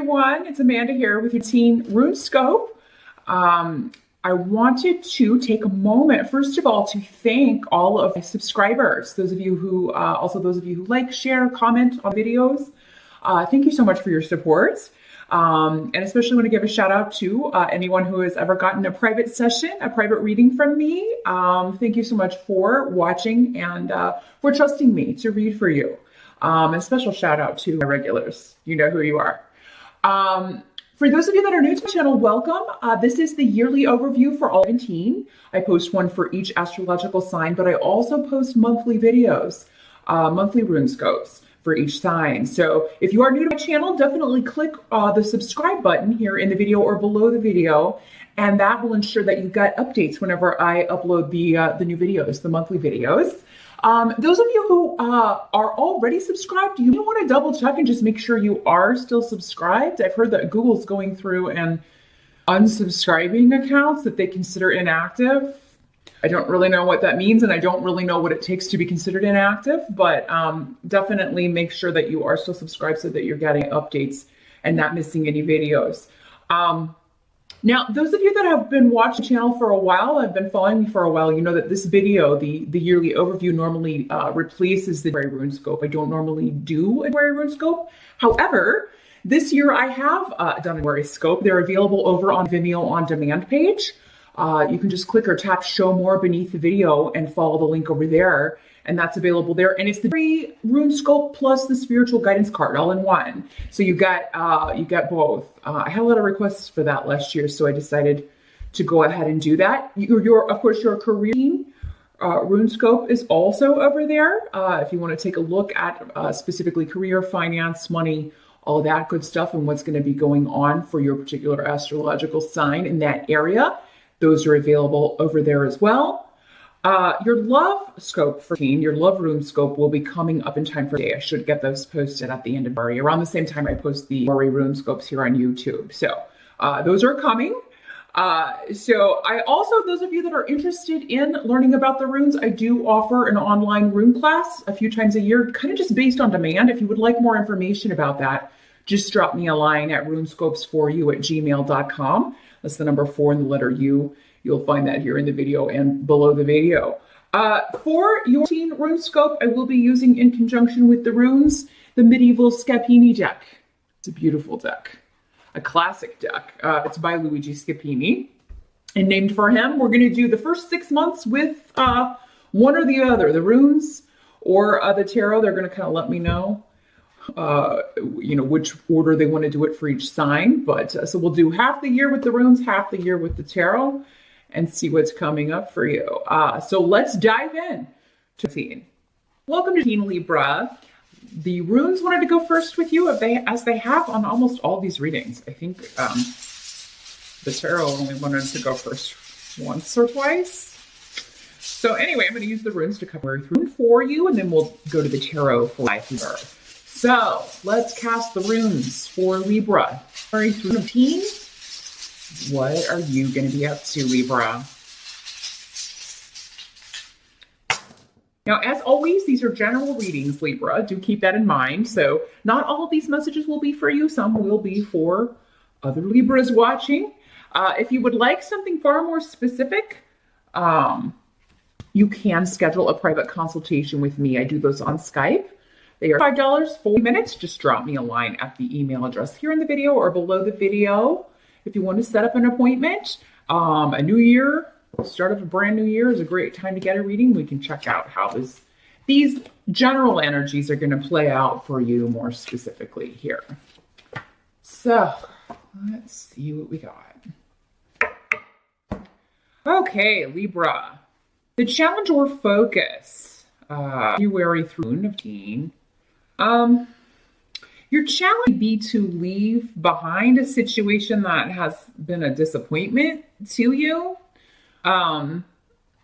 everyone. It's Amanda here with your teen RuneScope. I wanted to take a moment, first of all, to thank all of my subscribers. Those of you who like, share, comment on videos. Thank you so much for your support. And especially want to give a shout out to anyone who has ever gotten a private session, a private reading from me. Thank you so much for watching and for trusting me to read for you. A special shout out to my regulars. You know who you are. For those of you that are new to the channel, welcome. This is the yearly overview for all 17. I post one for each astrological sign, but I also post monthly videos, monthly RuneScopes for each sign. So if you are new to my channel, definitely click the subscribe button here in the video or below the video, and that will ensure that you get updates whenever I upload the new videos, the monthly videos. Those of you who are already subscribed, you may want to double check and just make sure you are still subscribed. I've heard that Google's going through and unsubscribing accounts that they consider inactive. I don't really know what that means, and I don't really know what it takes to be considered inactive, but definitely make sure that you are still subscribed so that you're getting updates and not missing any videos. Now, those of you that have been watching the channel for a while, have been following me for a while, you know that this video, the yearly overview, normally replaces the January RuneScope. I don't normally do a January RuneScope. However, this year I have done a January scope. They're available over on Vimeo on demand page. You can just click or tap show more beneath the video and follow the link over there. And that's available there. And it's the free RuneScope plus the spiritual guidance card all in one. So you get both. I had a lot of requests for that last year, so I decided to go ahead and do that. Of course, your career RuneScope is also over there. If you want to take a look at specifically career, finance, money, all that good stuff, and what's going to be going on for your particular astrological sign in that area, those are available over there as well. Your love scope for teen, your love room scope will be coming up in time for today. I should get those posted at the end of February, around the same time I post the February room scopes here on YouTube. So those are coming. So I also, those of you that are interested in learning about the runes, I do offer an online rune class a few times a year, kind of just based on demand. If you would like more information about that, just drop me a line at runescopes4u@gmail.com. That's the number 4 and the letter U. You'll find that here in the video and below the video. For your teen RuneScope, I will be using, in conjunction with the runes, the medieval Scapini deck. It's a beautiful deck, a classic deck. It's by Luigi Scapini, and named for him. We're going to do the first 6 months with one or the other, the runes or the tarot. They're going to kind of let me know, which order they want to do it for each sign. But so we'll do half the year with the runes, half the year with the tarot, and see what's coming up for you. So let's dive in to teen. Welcome to teen Libra. The runes wanted to go first with you, as they have on almost all these readings. I think the tarot only wanted to go first once or twice. So anyway, I'm going to use the runes to cover through for you, and then we'll go to the tarot for life and birth. So let's cast the runes for Libra. Through teen. What are you going to be up to, Libra? Now, as always, these are general readings, Libra. Do keep that in mind. So not all of these messages will be for you. Some will be for other Libras watching. If you would like something far more specific, you can schedule a private consultation with me. I do those on Skype. They are $5 for minutes. Just drop me a line at the email address here in the video or below the video. If you want to set up an appointment, a new year, start of a brand new year is a great time to get a reading. We can check out how these general energies are going to play out for you more specifically here. So let's see what we got. Okay, Libra. The challenge or focus, February through teen. Your challenge would be to leave behind a situation that has been a disappointment to you.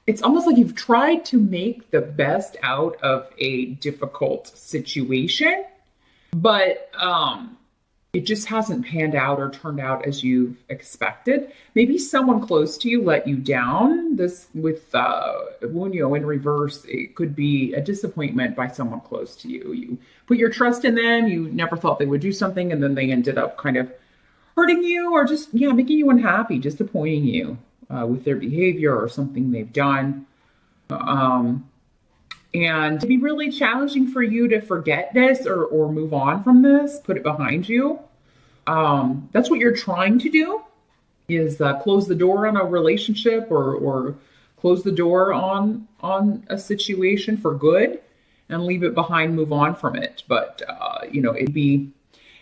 It's almost like you've tried to make the best out of a difficult situation, but it just hasn't panned out or turned out as you've expected. Maybe someone close to you let you down. This with when you know in reverse, it could be a disappointment by someone close to you. You put your trust in them. You never thought they would do something, and then they ended up kind of hurting you, or just making you unhappy, disappointing you with their behavior or something they've done. And it'd be really challenging for you to forget this or move on from this, put it behind you. That's what you're trying to do, is close the door on a relationship or close the door on a situation for good and leave it behind, move on from it. But,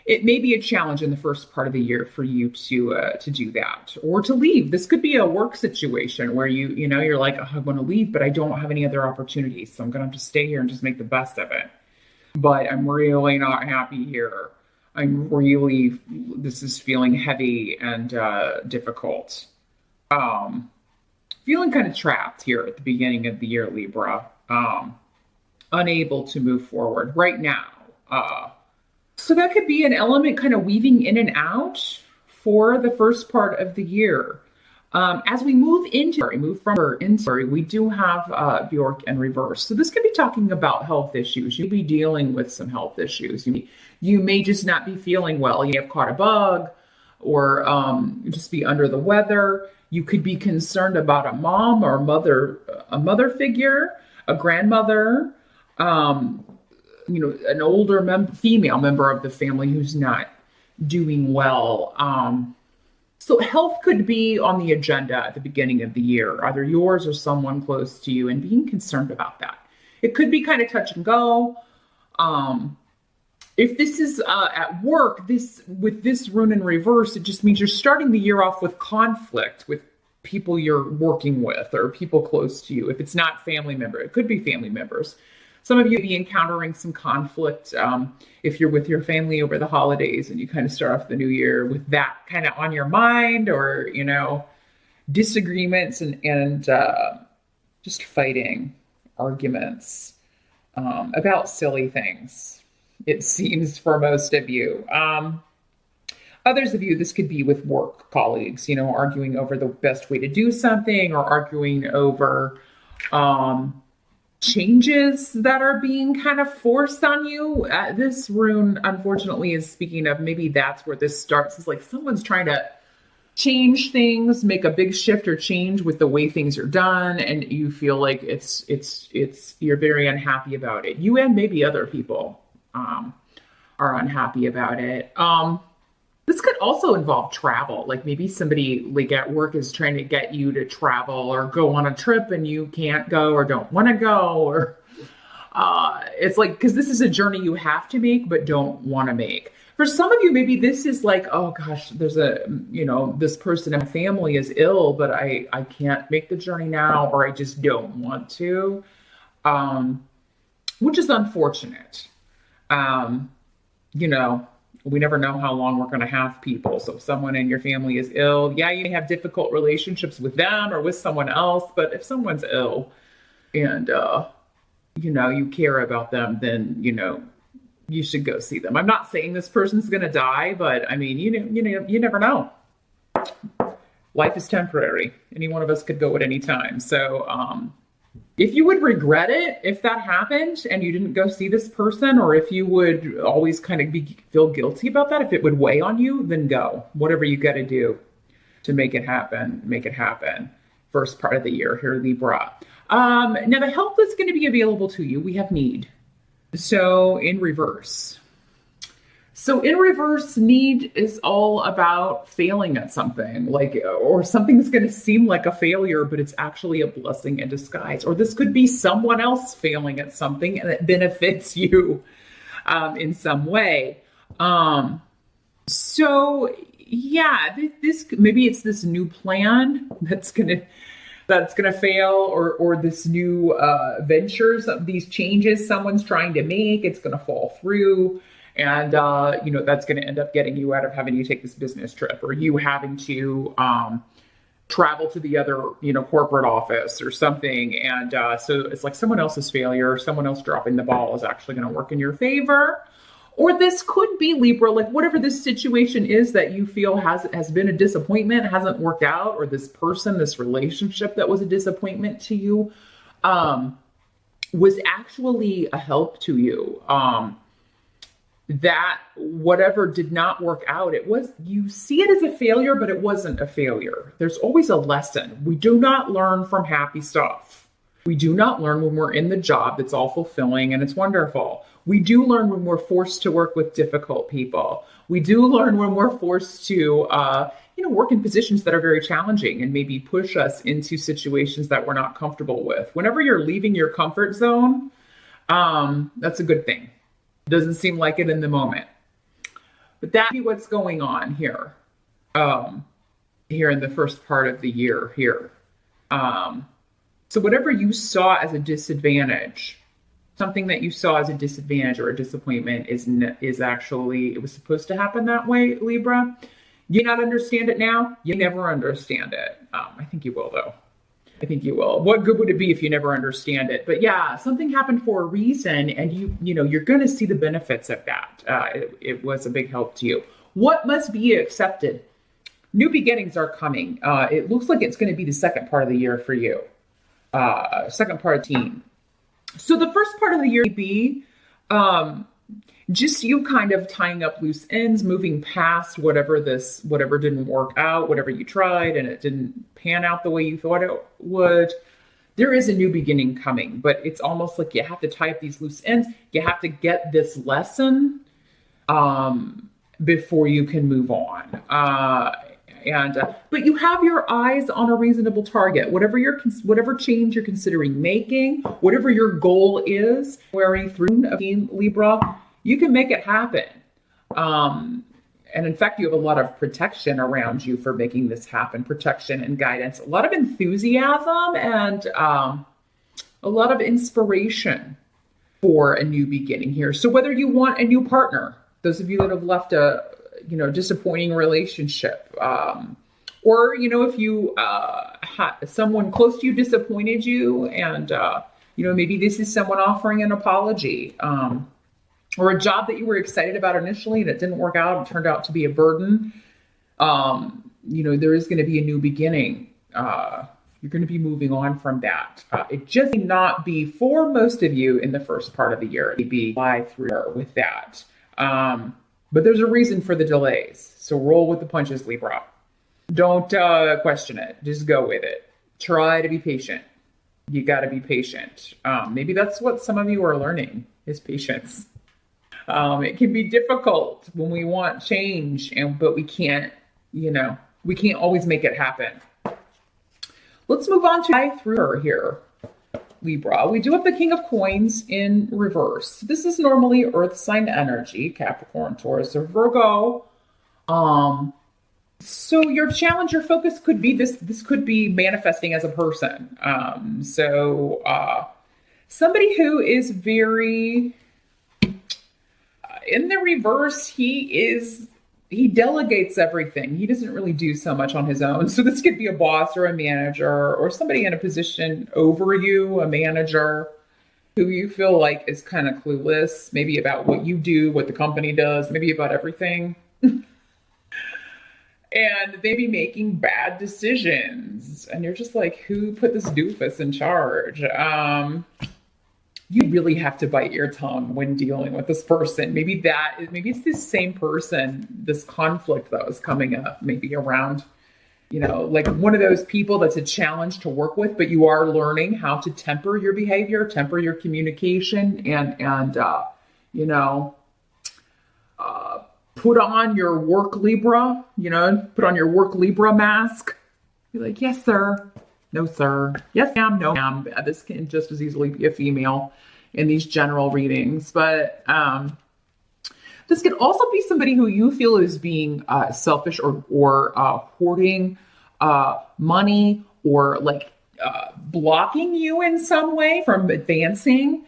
it may be a challenge in the first part of the year for you to do that or to leave. This could be a work situation where you're like, oh, I want to leave, but I don't have any other opportunities. So I'm going to have to stay here and just make the best of it. But I'm really not happy here. This is feeling heavy and difficult. Feeling kind of trapped here at the beginning of the year, Libra. Unable to move forward right now. So that could be an element kind of weaving in and out for the first part of the year. As we move from her into, we do have Bjork in reverse. So this could be talking about health issues. You'll be dealing with some health issues. You may just not be feeling well. You have caught a bug or just be under the weather. You could be concerned about a mom or a mother figure, a grandmother, an older female member of the family who's not doing well. So health could be on the agenda at the beginning of the year, either yours or someone close to you, and being concerned about that. It could be kind of touch and go. If this is at work, with this rune in reverse, it just means you're starting the year off with conflict with people you're working with or people close to you. If it's not family member, it could be family members. Some of you may be encountering some conflict if you're with your family over the holidays and you kind of start off the new year with that kind of on your mind, or, disagreements and just fighting, arguments about silly things, it seems, for most of you. Others of you, this could be with work colleagues, arguing over the best way to do something, or arguing over changes that are being kind of forced on you. This rune, unfortunately, is speaking of maybe that's where this starts. It's like someone's trying to change things, make a big shift or change with the way things are done, and you feel like it's you're very unhappy about it. You and maybe other people are unhappy about it. This could also involve travel. Like maybe somebody like at work is trying to get you to travel or go on a trip and you can't go or don't want to go, or it's like, because this is a journey you have to make but don't want to make. For some of you, maybe this is like, oh gosh, there's this person in my family is ill, but I can't make the journey now, or I just don't want to, which is unfortunate. We never know how long we're going to have people. So if someone in your family is ill, you may have difficult relationships with them or with someone else. But if someone's ill and, you care about them, then, you should go see them. I'm not saying this person's going to die, but I mean, you never know. Life is temporary. Any one of us could go at any time. So, if you would regret it, if that happened and you didn't go see this person, or if you would always kind of feel guilty about that, if it would weigh on you, then go. Whatever you got to do to make it happen, make it happen. First part of the year here, Libra. Now the help that's going to be available to you, we have need. So in reverse. Need is all about failing at something, or something's going to seem like a failure, but it's actually a blessing in disguise. Or this could be someone else failing at something and it benefits you in some way. This maybe it's this new plan that's gonna fail, or this new ventures, these changes someone's trying to make, it's gonna fall through. And, that's going to end up getting you out of having to take this business trip, or you having to travel to the other, corporate office or something. And so it's like someone else's failure, someone else dropping the ball is actually going to work in your favor. Or this could be, Libra, like whatever this situation is that you feel has been a disappointment, hasn't worked out, or this person, this relationship that was a disappointment to you, was actually a help to you. That whatever did not work out, you see it as a failure, but it wasn't a failure. There's always a lesson. We do not learn from happy stuff. We do not learn when we're in the job that's all fulfilling and it's wonderful. We do learn when we're forced to work with difficult people. We do learn when we're forced to, work in positions that are very challenging and maybe push us into situations that we're not comfortable with. Whenever you're leaving your comfort zone, that's a good thing. It doesn't seem like it in the moment. But that'd be what's going on here, here in the first part of the year here. So whatever you saw as a disadvantage, something that you saw as a disadvantage or a disappointment is actually, it was supposed to happen that way, Libra. You not understand it now? You never understand it. I think you will, though. I think you will. What good would it be if you never understand it? But yeah, something happened for a reason, and you're going to see the benefits of that. It was a big help to you. What must be accepted? New beginnings are coming. It looks like it's going to be the second part of the year for you. Second part of teen. So the first part of the year may be just you kind of tying up loose ends, moving past whatever didn't work out, whatever you tried and it didn't pan out the way you thought it would. There is a new beginning coming, but it's almost like you have to tie up these loose ends. You have to get this lesson before you can move on. But you have your eyes on a reasonable target. Whatever change you're considering making, whatever your goal is, wearing through Libra, you can make it happen. And in fact, you have a lot of protection around you for making this happen. Protection and guidance, a lot of enthusiasm, and a lot of inspiration for a new beginning here. So whether you want a new partner, those of you that have left a disappointing relationship, or if you someone close to you disappointed you, and maybe this is someone offering an apology, or a job that you were excited about initially and it didn't work out and turned out to be a burden. There is going to be a new beginning. You're going to be moving on from that. It just may not be for most of you in the first part of the year. It may be fly through with that. But there's a reason for the delays. So roll with the punches, Libra. Don't question it. Just go with it. Try to be patient. You got to be patient. Maybe that's what some of you are learning is patience. It can be difficult when we want change, but we can't always make it happen. Let's move on to through her here, Libra. We do have the King of Coins in reverse. This is normally Earth sign energy, Capricorn, Taurus, or Virgo. So your challenge, your focus could be this could be manifesting as a person. Somebody who is very, in the reverse, he delegates everything. He doesn't really do so much on his own. So this could be a boss or a manager or somebody in a position over you, a manager who you feel like is kind of clueless, maybe about what you do, what the company does, maybe about everything. And they be making bad decisions. And you're just like, who put this doofus in charge? You really have to bite your tongue when dealing with this person. Maybe it's this same person, this conflict that was coming up, maybe around, like one of those people that's a challenge to work with, but you are learning how to temper your behavior, temper your communication, and put on your work Libra, put on your work Libra mask. Be like, yes, sir. No, sir. Yes, ma'am. No, ma'am. This can just as easily be a female in these general readings. But this could also be somebody who you feel is being selfish or hoarding money, or like blocking you in some way from advancing.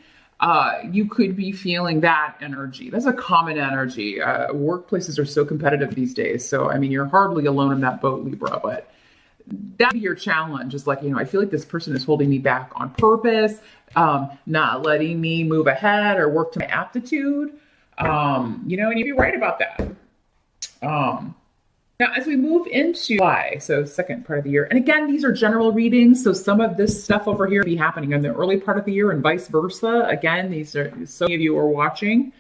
You could be feeling that energy. That's a common energy. Workplaces are so competitive these days. So, you're hardly alone in that boat, Libra, but that'd be your challenge. It's like, I feel like this person is holding me back on purpose, not letting me move ahead or work to my aptitude. And you'd be right about that. Now, as we move into July, so second part of the year, and again, these are general readings, so some of this stuff over here will be happening in the early part of the year and vice versa. Again, these are, so many of you are watching,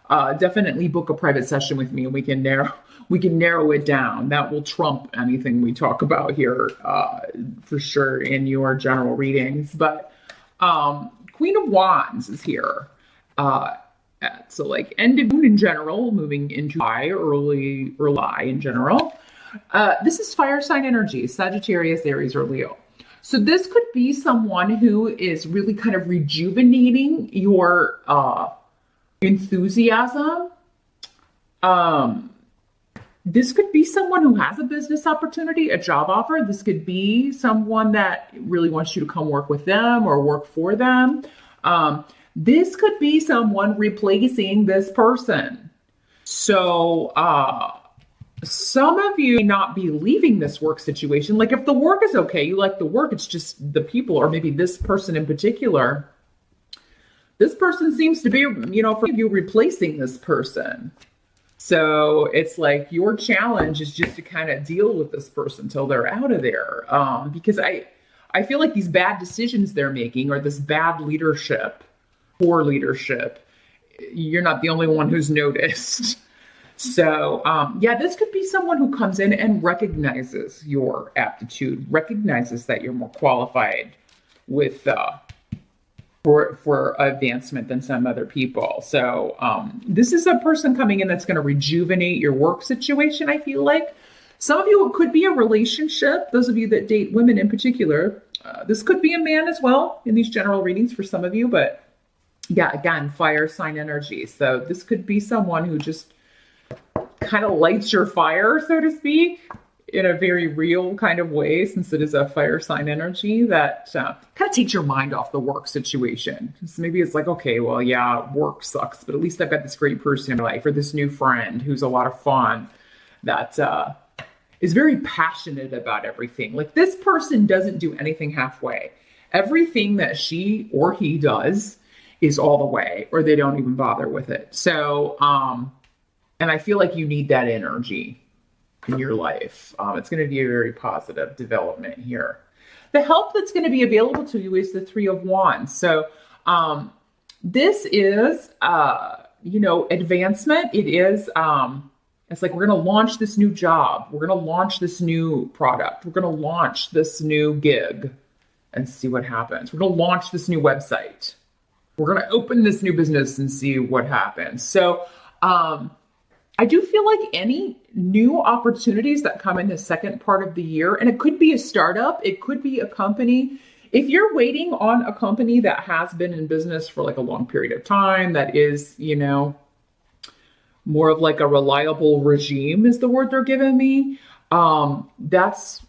definitely book a private session with me and we can narrow it down. That will trump anything we talk about here, for sure, in your general readings. But Queen of Wands is here. So like end of June in general, moving into July, early July in general. This is fire sign energy, Sagittarius, Aries, or Leo. So this could be someone who is really kind of rejuvenating your enthusiasm. This could be someone who has a business opportunity, a job offer. This could be someone that really wants you to come work with them or work for them. This could be someone replacing this person. So some of you may not be leaving this work situation. Like if the work is okay, you like the work, it's just the people, or maybe this person in particular. This person seems to be, for you, replacing this person. So it's like your challenge is just to kind of deal with this person till they're out of there. Because I feel like these bad decisions they're making, or this bad leadership, poor leadership, you're not the only one who's noticed. So this could be someone who comes in and recognizes your aptitude, recognizes that you're more qualified with for advancement than some other people. So this is a person coming in that's going to rejuvenate your work situation, I feel like. Some of you, it could be a relationship. Those of you that date women in particular, this could be a man as well in these general readings for some of you, but yeah, again, fire sign energy. So this could be someone who just kind of lights your fire, so to speak, in a very real kind of way, since it is a fire sign energy that kind of takes your mind off the work situation. So maybe it's like, okay, well, yeah, work sucks, but at least I've got this great person in my life, or this new friend who's a lot of fun, that is very passionate about everything. Like this person doesn't do anything halfway. Everything that she or he does is all the way, or they don't even bother with it. So, and I feel like you need that energy in your life. It's going to be a very positive development here. The help that's going to be available to you is the Three of Wands. So, this is, advancement. It is, it's like, we're going to launch this new job. We're going to launch this new product. We're going to launch this new gig and see what happens. We're going to launch this new website. We're going to open this new business and see what happens. So I do feel like any new opportunities that come in the second part of the year, and it could be a startup, it could be a company. If you're waiting on a company that has been in business for like a long period of time, that is, more of like a reliable regime is the word they're giving me. That's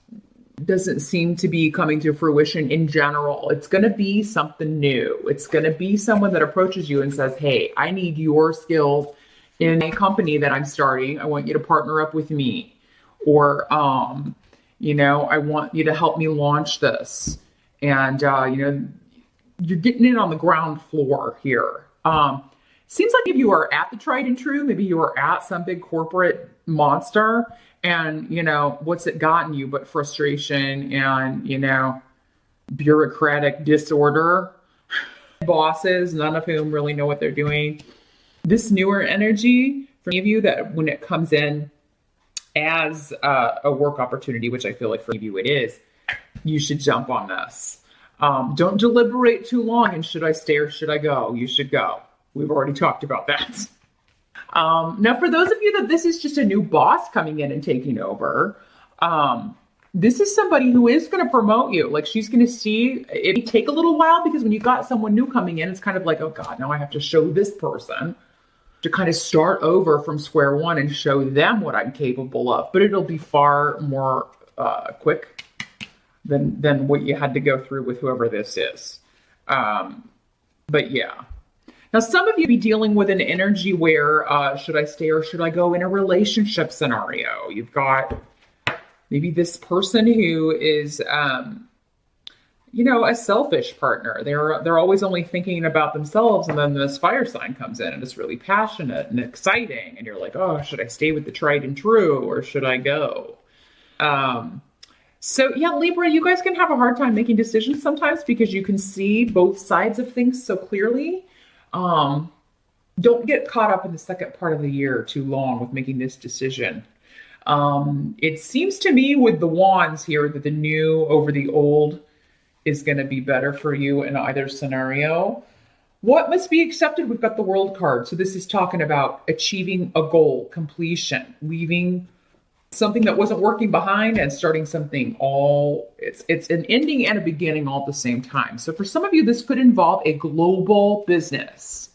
doesn't seem to be coming to fruition in general. It's going to be something new. It's going to be someone that approaches you and says, hey, I need your skills in a company that I'm starting. I want you to partner up with me. Or, I want you to help me launch this. And, you're getting in on the ground floor here. Seems like if you are at the tried and true, maybe you are at some big corporate monster, and, what's it gotten you but frustration and, bureaucratic disorder, bosses, none of whom really know what they're doing. This newer energy, for any of you, that when it comes in as a work opportunity, which I feel like for any of you it is, you should jump on this. Don't deliberate too long, and should I stay or should I go? You should go. We've already talked about that. Now, for those of you that this is just a new boss coming in and taking over, this is somebody who is going to promote you. Like, she's going to see, it may take a little while, because when you got someone new coming in, it's kind of like, oh God, now I have to show this person, to kind of start over from square one and show them what I'm capable of. But it'll be far more quick than what you had to go through with whoever this is. But yeah. Now, some of you be dealing with an energy where, should I stay or should I go, in a relationship scenario? You've got maybe this person who is, a selfish partner. They're always only thinking about themselves, and then this fire sign comes in and it's really passionate and exciting, and you're like, oh, should I stay with the tried and true or should I go? So yeah, Libra, you guys can have a hard time making decisions sometimes because you can see both sides of things so clearly. Don't get caught up in the second part of the year too long with making this decision. It seems to me with the wands here that the new over the old is going to be better for you in either scenario. What must be accepted? We've got the World card. So this is talking about achieving a goal, completion, leaving something that wasn't working behind and starting something it's an ending and a beginning all at the same time. So for some of you, this could involve a global business,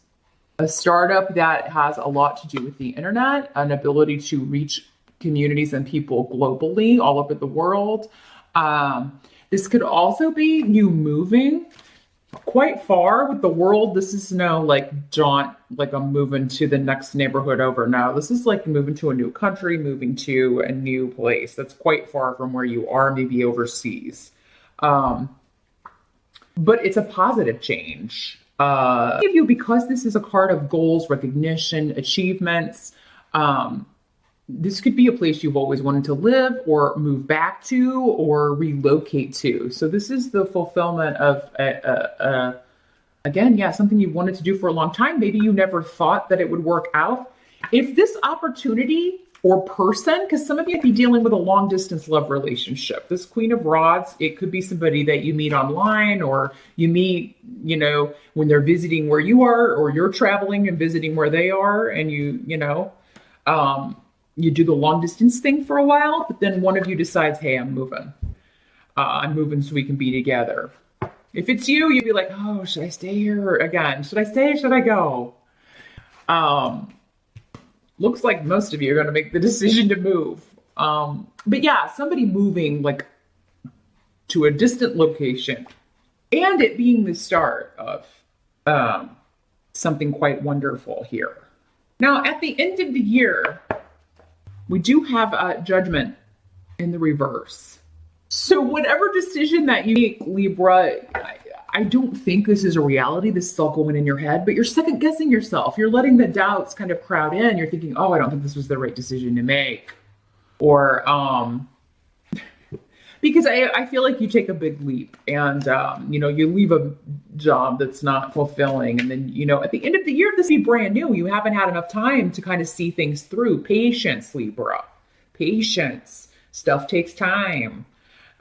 a startup that has a lot to do with the internet, an ability to reach communities and people globally all over the world. This could also be you moving quite far with the world. This is no like jaunt, like I'm moving to the next neighborhood over. No, this is like moving to a new country, moving to a new place that's quite far from where you are, maybe overseas. But it's a positive change. Because this is a card of goals, recognition, achievements, this could be a place you've always wanted to live or move back to or relocate to. So this is the fulfillment of, something you've wanted to do for a long time. Maybe you never thought that it would work out. If this opportunity or person, because some of you might be dealing with a long distance love relationship. This Queen of Rods, it could be somebody that you meet online or you meet, when they're visiting where you are, or you're traveling and visiting where they are, and you do the long distance thing for a while, but then one of you decides, hey, I'm moving. I'm moving so we can be together. If it's you, you'd be like, oh, should I stay here again? Should I stay? Should I go? Looks like most of you are going to make the decision to move. But yeah, somebody moving like to a distant location and it being the start of something quite wonderful here. Now, at the end of the year, we do have Judgment in the reverse. So whatever decision that you make, Libra, I don't think this is a reality. This is all going in your head, but you're second guessing yourself. You're letting the doubts kind of crowd in. You're thinking, oh, I don't think this was the right decision to make. Or, because I feel like you take a big leap and, you leave a job that's not fulfilling. And then, at the end of the year, this be brand new. You haven't had enough time to kind of see things through. Patience, Libra. Patience. Stuff takes time.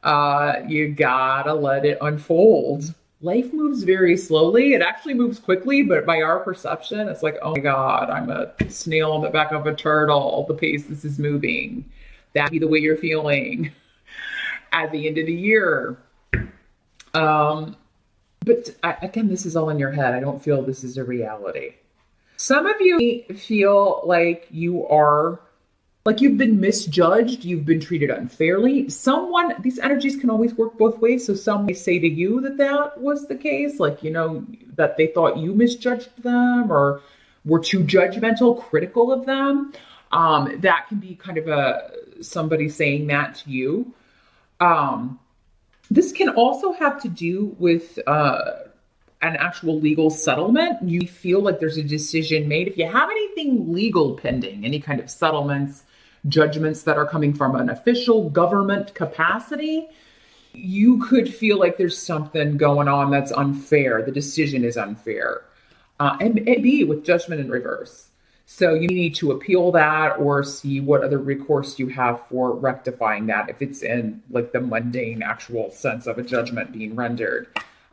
You gotta let it unfold. Life moves very slowly. It actually moves quickly, but by our perception, it's like, oh my God, I'm a snail on the back of a turtle. The pace this is moving. That'd be the way you're feeling at the end of the year. But again, this is all in your head. I don't feel this is a reality. Some of you feel like you've been misjudged, you've been treated unfairly. These energies can always work both ways. So some may say to you that was the case, like, that they thought you misjudged them or were too judgmental, critical of them. That can be kind of somebody saying that to you. This can also have to do with an actual legal settlement. You feel like there's a decision made. If you have anything legal pending, any kind of settlements, judgments that are coming from an official government capacity, you could feel like there's something going on that's unfair. The decision is unfair. And it be with Judgment in reverse. So you need to appeal that or see what other recourse you have for rectifying that. If it's in like the mundane actual sense of a judgment being rendered,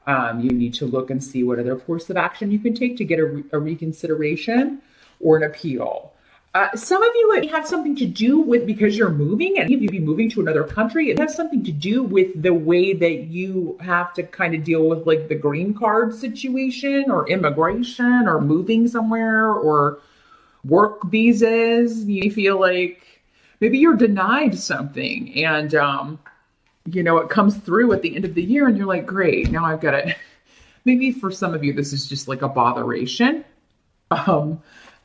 you need to look and see what other course of action you can take to get a reconsideration or an appeal. Some of you it have something to do with, because you're moving and you'd be moving to another country, it has something to do with the way that you have to kind of deal with like the green card situation or immigration or moving somewhere or work visas. You feel like maybe you're denied something and, it comes through at the end of the year and you're like, great, now I've got it. Maybe for some of you, this is just like a botheration.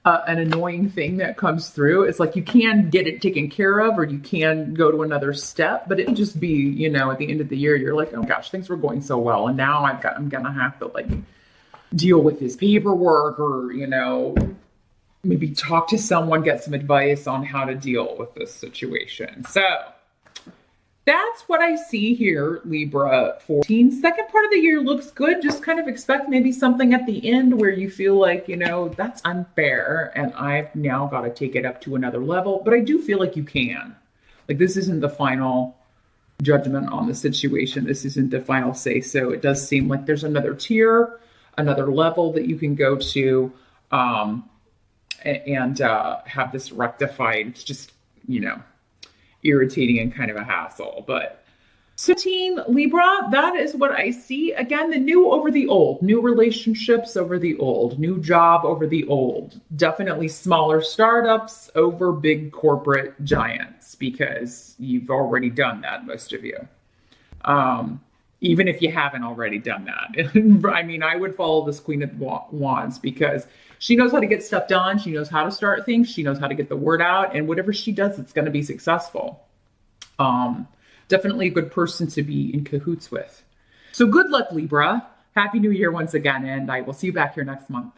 an annoying thing that comes through. It's like you can get it taken care of, or you can go to another step, but it can just be, you know, at the end of the year, you're like, oh gosh, things were going so well, and now I'm gonna have to like deal with this paperwork, or, you know, maybe talk to someone, get some advice on how to deal with this situation. So that's what I see here, Libra 14. Second part of the year looks good. Just kind of expect maybe something at the end where you feel like, you know, that's unfair and I've now got to take it up to another level. But I do feel like you can. Like, this isn't the final judgment on the situation. This isn't the final say. So it does seem like there's another tier, another level that you can go to and have this rectified. It's just, you know, irritating and kind of a hassle. But 17 Libra, that is what I see. Again, the new over the old, new relationships over the old, new job over the old, definitely smaller startups over big corporate giants, because you've already done that, most of you. Even if you haven't already done that. I mean, I would follow this Queen of Wands, because she knows how to get stuff done. She knows how to start things. She knows how to get the word out. And whatever she does, it's going to be successful. Definitely a good person to be in cahoots with. So good luck, Libra. Happy New Year once again. And I will see you back here next month.